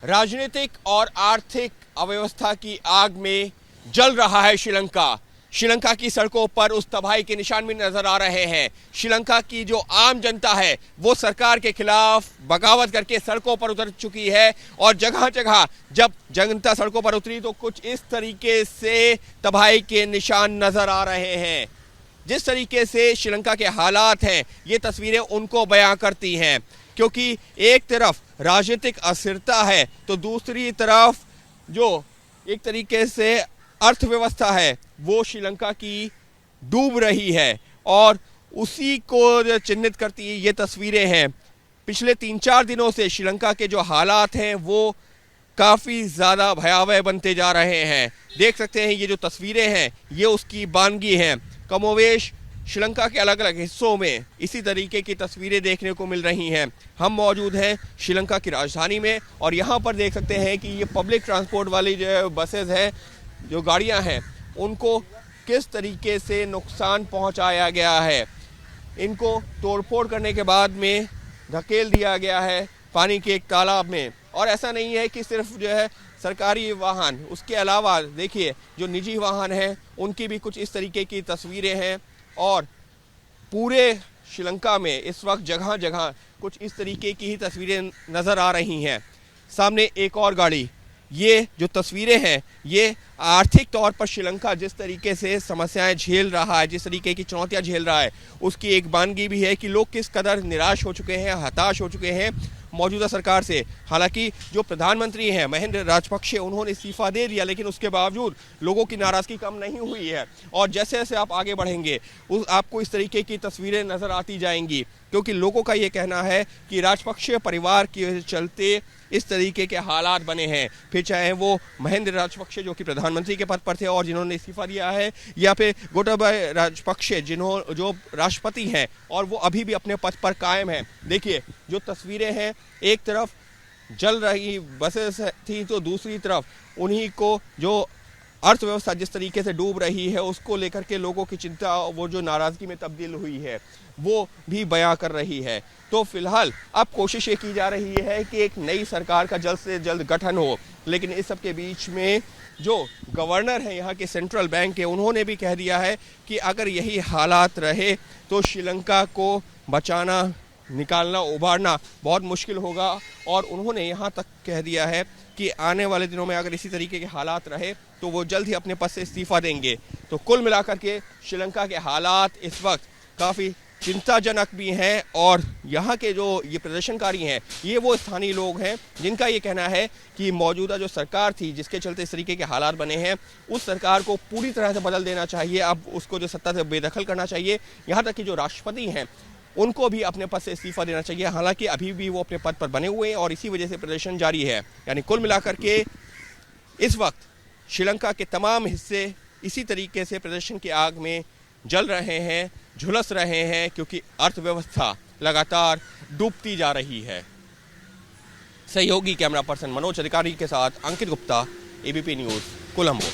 राजनीतिक और आर्थिक अव्यवस्था की आग में जल रहा है श्रीलंका। श्रीलंका की सड़कों पर उस तबाही के निशान भी नजर आ रहे हैं। श्रीलंका की जो आम जनता है वो सरकार के खिलाफ बगावत करके सड़कों पर उतर चुकी है और जगह जगह जब जनता सड़कों पर उतरी तो कुछ इस तरीके से तबाही के निशान नजर आ रहे हैं। जिस तरीके से श्रीलंका के हालात हैं ये तस्वीरें उनको बयां करती हैं, क्योंकि एक तरफ राजनीतिक अस्थिरता है तो दूसरी तरफ जो एक तरीके से अर्थव्यवस्था है वो श्रीलंका की डूब रही है और उसी को चिन्हित करती ये तस्वीरें हैं। पिछले 3-4 दिनों से श्रीलंका के जो हालात हैं वो काफ़ी ज़्यादा भयावह बनते जा रहे हैं। देख सकते हैं ये जो तस्वीरें हैं ये उसकी बानगी हैं। कमोवेश श्रीलंका के अलग अलग हिस्सों में इसी तरीके की तस्वीरें देखने को मिल रही हैं। हम मौजूद हैं श्रीलंका की राजधानी में और यहाँ पर देख सकते हैं कि ये पब्लिक ट्रांसपोर्ट वाली जो बसेज हैं, जो गाड़ियाँ हैं, उनको किस तरीके से नुकसान पहुँचाया गया है। इनको तोड़फोड़ करने के बाद में धकेल दिया गया है पानी के एक तालाब में। और ऐसा नहीं है कि सिर्फ जो है सरकारी वाहन, उसके अलावा देखिए जो निजी वाहन हैं उनकी भी कुछ इस तरीके की तस्वीरें हैं और पूरे श्रीलंका में इस वक्त जगह जगह कुछ इस तरीके की ही तस्वीरें नज़र आ रही हैं। सामने एक और गाड़ी, ये जो तस्वीरें हैं ये आर्थिक तौर पर श्रीलंका जिस तरीके से समस्याएं झेल रहा है, जिस तरीके की चुनौतियां झेल रहा है, उसकी एक बानगी भी है कि लोग किस कदर निराश हो चुके हैं, हताश हो चुके हैं मौजूदा सरकार से। हालांकि जो प्रधानमंत्री हैं महिंदा राजपक्षे, उन्होंने इस्तीफा दे दिया, लेकिन उसके बावजूद लोगों की नाराज़गी कम नहीं हुई है और जैसे जैसे आप आगे बढ़ेंगे आपको इस तरीके की तस्वीरें नज़र आती जाएंगी, क्योंकि लोगों का ये कहना है कि राजपक्षे परिवार के चलते इस तरीके के हालात बने हैं। फिर चाहे वो महिंदा राजपक्षे जो कि प्रधानमंत्री के पद पर थे और जिन्होंने इस्तीफा दिया है, या फिर गोटाबाया राजपक्षे जो राष्ट्रपति हैं और वो अभी भी अपने पद पर कायम हैं। देखिए जो तस्वीरें हैं, एक तरफ जल रही बसेस थी तो दूसरी तरफ उन्हीं को जो अर्थव्यवस्था जिस तरीके से डूब रही है उसको लेकर के लोगों की चिंता, वो जो नाराज़गी में तब्दील हुई है वो भी बयां कर रही है। तो फिलहाल अब कोशिश ये की जा रही है कि एक नई सरकार का जल्द से जल्द गठन हो, लेकिन इस सब के बीच में जो गवर्नर हैं यहाँ के सेंट्रल बैंक के, उन्होंने भी कह दिया है कि अगर यही हालात रहे तो श्रीलंका को बचाना, निकालना, उबारना बहुत मुश्किल होगा। और उन्होंने यहाँ तक कह दिया है कि आने वाले दिनों में अगर इसी तरीके के हालात रहे तो वो जल्द ही अपने पद से इस्तीफा देंगे। तो कुल मिलाकर के श्रीलंका के हालात इस वक्त काफ़ी चिंताजनक भी हैं और यहाँ के जो ये प्रदर्शनकारी हैं ये वो स्थानीय लोग हैं जिनका ये कहना है कि मौजूदा जो सरकार थी जिसके चलते इस तरीके के हालात बने हैं, उस सरकार को पूरी तरह से बदल देना चाहिए। अब उसको जो सत्ता से बेदखल करना चाहिए। यहाँ तक कि जो राष्ट्रपति हैं उनको भी अपने पद से इस्तीफा देना चाहिए। हालांकि अभी भी वो अपने पद पर बने हुए हैं और इसी वजह से प्रदर्शन जारी है। यानी कुल मिलाकर के इस वक्त श्रीलंका के तमाम हिस्से इसी तरीके से प्रदर्शन की आग में जल रहे हैं, झुलस रहे हैं, क्योंकि अर्थव्यवस्था लगातार डूबती जा रही है। सहयोगी कैमरा पर्सन मनोज अधिकारी के साथ अंकित गुप्ता, एबीपी न्यूज़, कोलंबो।